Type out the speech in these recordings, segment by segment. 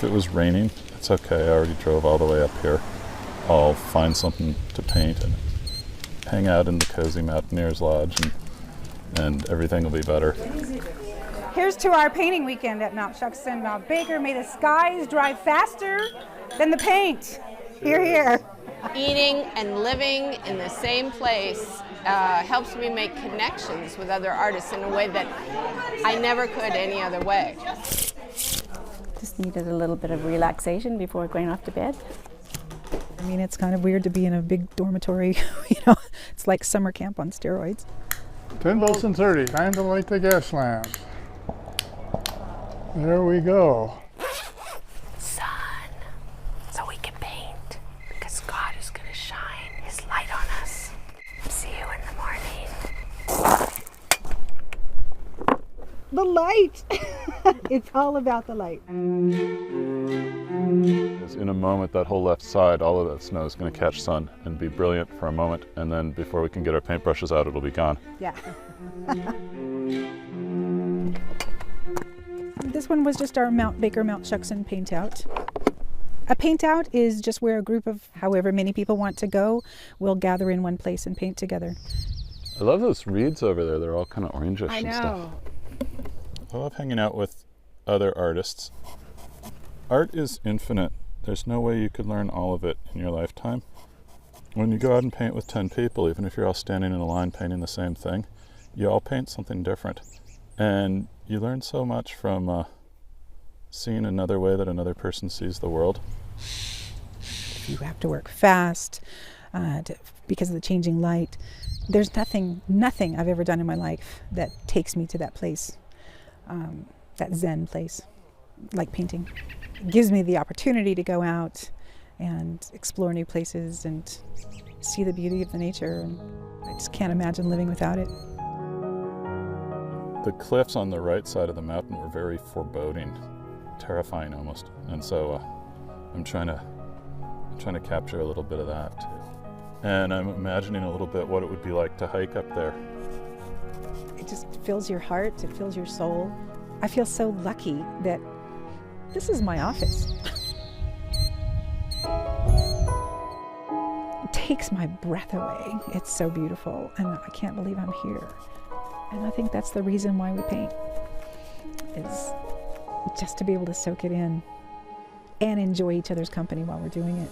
it was raining, it's okay. I already drove all the way up here. I'll find something to paint and hang out in the cozy Mountaineers Lodge, and everything will be better. Here's to our painting weekend at Mount Shuckson, Mount Baker. May the skies drive faster than the paint. Hear, hear. Eating and living in the same place helps me make connections with other artists in a way that I never could any other way. Just needed a little bit of relaxation before going off to bed. I mean, it's kind of weird to be in a big dormitory, you know, it's like summer camp on steroids. 10 volts and 30, time to light the gas lamp. There we go. Sun, so we can paint, because God is going to shine His light on us. See you in the morning. The light! It's all about the light. In a moment, that whole left side, all of that snow is going to catch sun and be brilliant for a moment, and then before we can get our paintbrushes out, it'll be gone. Yeah. This one was just our Mount Baker, Mount Shuckson paint out. A paint out is just where a group of however many people want to go will gather in one place and paint together. I love those reeds over there. They're all kind of orangish I and know. stuff. I love hanging out with other artists. Art is infinite. There's no way you could learn all of it in your lifetime. When you go out and paint with 10 people, even if you're all standing in a line painting the same thing, you all paint something different. And you learn so much from seeing another way that another person sees the world. You have to work fast because of the changing light. There's nothing I've ever done in my life that takes me to that place, that Zen place, like painting. It gives me the opportunity to go out and explore new places and see the beauty of the nature, and I just can't imagine living without it. The cliffs on the right side of the mountain were very foreboding, terrifying almost, and so I'm trying to capture a little bit of that too. And I'm imagining a little bit what it would be like to hike up there. It just fills your heart, it fills your soul. I feel so lucky that this is my office. It takes my breath away. It's so beautiful, and I can't believe I'm here. And I think that's the reason why we paint, is just to be able to soak it in and enjoy each other's company while we're doing it.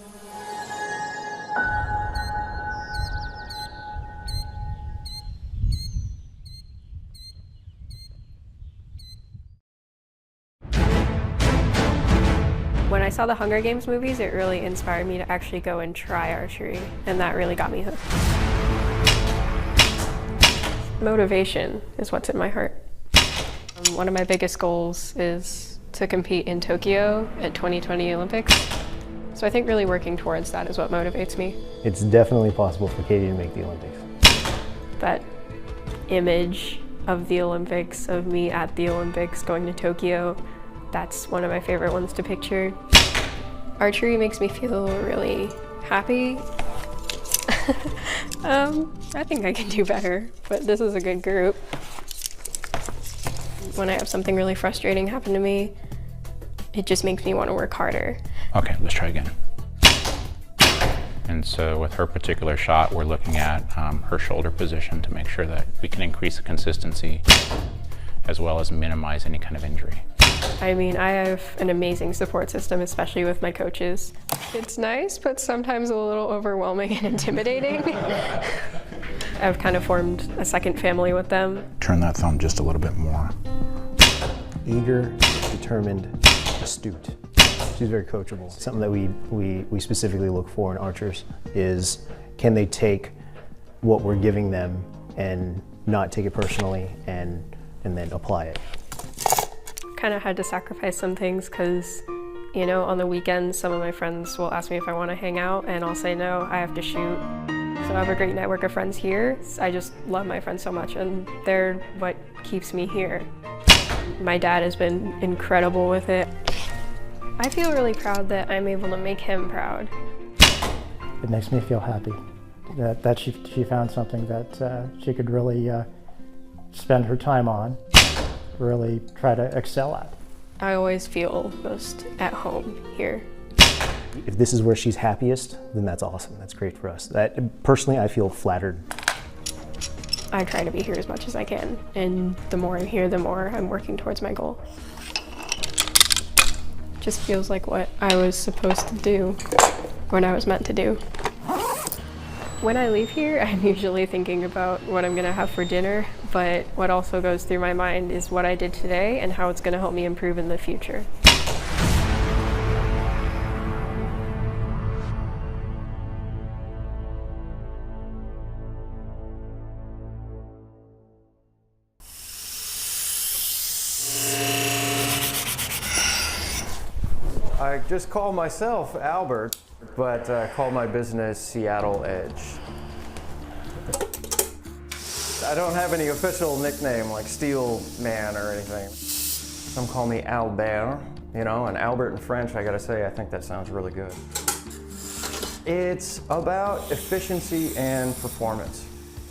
When I saw the Hunger Games movies, it really inspired me to actually go and try archery, and that really got me hooked. Motivation is what's in my heart. One of my biggest goals is to compete in Tokyo at 2020 Olympics. So I think really working towards that is what motivates me. It's definitely possible for Katie to make the Olympics. That image of the Olympics, of me at the Olympics going to Tokyo, that's one of my favorite ones to picture. Archery makes me feel really happy. I think I can do better, but this is a good group. When I have something really frustrating happen to me, it just makes me want to work harder. Okay, let's try again. And so with her particular shot, we're looking at her shoulder position to make sure that we can increase the consistency as well as minimize any kind of injury. I mean, I have an amazing support system, especially with my coaches. It's nice, but sometimes a little overwhelming and intimidating. I've kind of formed a second family with them. Turn that thumb just a little bit more. Eager, determined, astute. She's very coachable. Something that we specifically look for in archers is, can they take what we're giving them and not take it personally and then apply it. Kind of had to sacrifice some things because, you know, on the weekends, some of my friends will ask me if I want to hang out, and I'll say no, I have to shoot. So I have a great network of friends here. I just love my friends so much, and they're what keeps me here. My dad has been incredible with it. I feel really proud that I'm able to make him proud. It makes me feel happy that she found something that she could really spend her time on, really try to excel at. I always feel most at home here. If this is where she's happiest, then that's awesome. That's great for us. Personally, I feel flattered. I try to be here as much as I can, and the more I'm here, the more I'm working towards my goal. Just feels like what I was supposed to do, what I was meant to do. When I leave here, I'm usually thinking about what I'm gonna have for dinner, but what also goes through my mind is what I did today and how it's gonna help me improve in the future. I just call myself Albert, but call my business Seattle Edge. I don't have any official nickname like Steel Man or anything. Some call me Albert, you know, and Albert in French, I gotta say, I think that sounds really good. It's about efficiency and performance.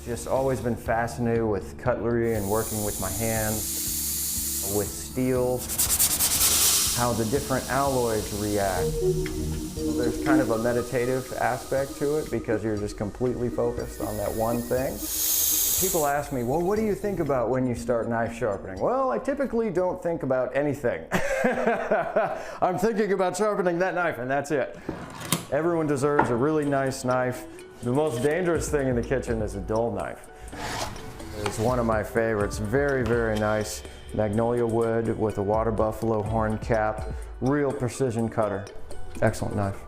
Just always been fascinated with cutlery and working with my hands, with steel, how the different alloys react. There's kind of a meditative aspect to it because you're just completely focused on that one thing. People ask me, well, what do you think about when you start knife sharpening? Well, I typically don't think about anything. I'm thinking about sharpening that knife and that's it. Everyone deserves a really nice knife. The most dangerous thing in the kitchen is a dull knife. It's one of my favorites, very, very nice. Magnolia wood with a water buffalo horn cap, real precision cutter. Excellent knife.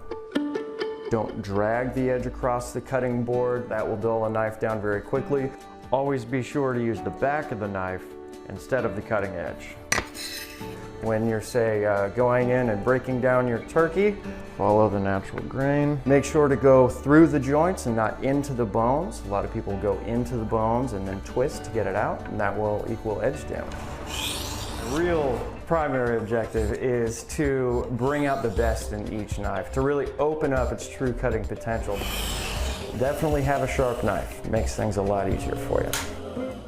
Don't drag the edge across the cutting board. That will dull a knife down very quickly. Always be sure to use the back of the knife instead of the cutting edge. When you're, say, going in and breaking down your turkey, follow the natural grain. Make sure to go through the joints and not into the bones. A lot of people go into the bones and then twist to get it out, and that will equal edge damage. The real primary objective is to bring out the best in each knife, to really open up its true cutting potential. Definitely have a sharp knife. It makes things a lot easier for you.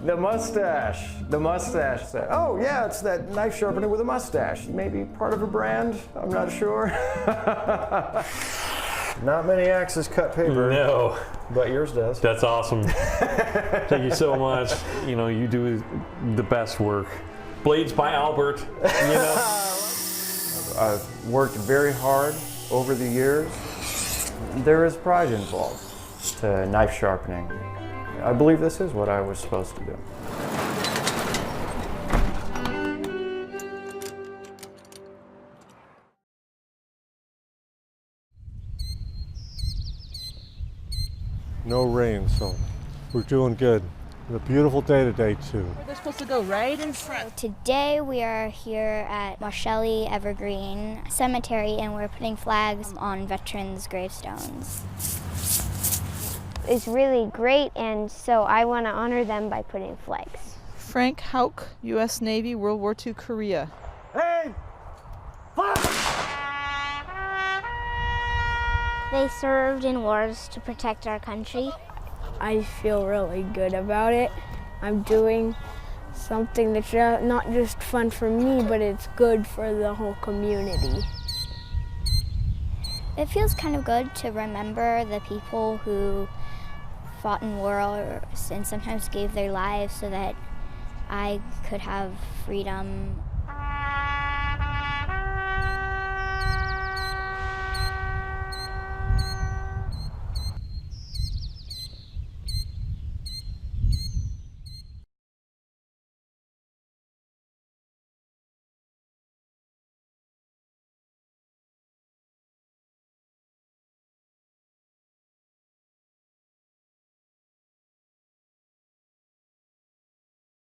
The mustache. The mustache set. Oh yeah, it's that knife sharpener with a mustache. Maybe part of a brand, I'm not sure. Not many axes cut paper. No. But yours does. That's awesome. Thank you so much. You know, you do the best work. Blades by Albert, you know. I've worked very hard over the years. There is pride involved to knife sharpening. I believe this is what I was supposed to do. No rain, so we're doing good. It's a beautiful day today, too. They're supposed to go right in front. Today we are here at Marshallese Evergreen Cemetery and we're putting flags on veterans' gravestones. It's really great, and so I want to honor them by putting flags. Frank Hauk, U.S. Navy, World War II, Korea. Hey! Flag! They served in wars to protect our country. I feel really good about it. I'm doing something that's not just fun for me, but it's good for the whole community. It feels kind of good to remember the people who fought in wars and sometimes gave their lives so that I could have freedom